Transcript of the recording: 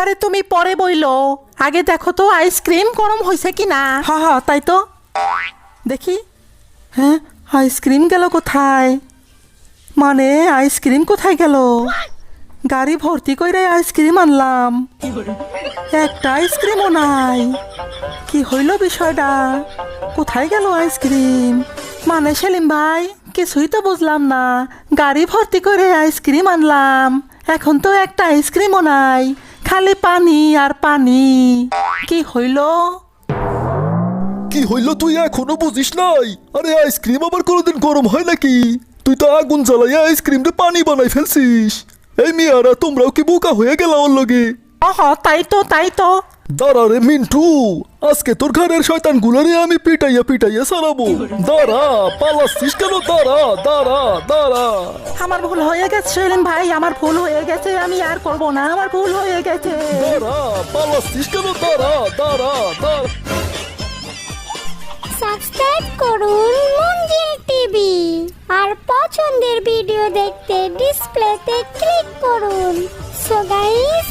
আরে তুমি পরে বইলো, আগে দেখো তো আইসক্রিম গরম হয়েছে কিনা। হ্যাঁ হ্যাঁ তাই তো, দেখি। হ্যাঁ, আইসক্রিম গেল কোথায়? মানে আইসক্রিম কোথায় গেল? গাড়ি ভর্তি করে আইসক্রিম আনলাম, একটা আইসক্রিমও নাই। কি হইল বিষয়টা? কোথায় গেল আইসক্রিম? মানে সেলিম ভাই, কিছুই তো বুঝলাম না। গাড়ি ভর্তি করে আইসক্রিম আনলাম, এখন তো একটা আইসক্রিমও নাই, খালি পানি আর পানি। কি হইল? কি হইল তুই এখনো বুঝিস নাই? আরে আইসক্রিম আবার কোনোদিন গরম হয় নাকি? তুই তো আগুন জ্বালাইয়া আইসক্রিম রে পানি বানাই ফেলছিস। এই মিয়ারা, তোমরাও কি বোকা হয়ে গেল ওর লগে? তাই তো তাই তো। দাঁড়া রে মিন্টু, আজকে তোর ঘরের শয়তান গুলারে আমি পিটাইয়া পিটাইয়া সারাবো। দাঁড়া, পালাচ্ছিস কেন? দাঁড়া দাঁড়া দাঁড়া। আমার ভুল হয়ে গেছে সেলিম ভাই, আমার ভুল হয়ে গেছে, আমি আর করব না, আমার ভুল হয়ে গেছে। দাঁড়া, পালাচ্ছিস কেন? দাঁড়া দাঁড়া দাঁড়া। সাবস্ক্রাইব করুন মঞ্জিল টিভি আর পছন্দের ভিডিও দেখতে ডিসপ্লেতে ক্লিক করুন। So guys,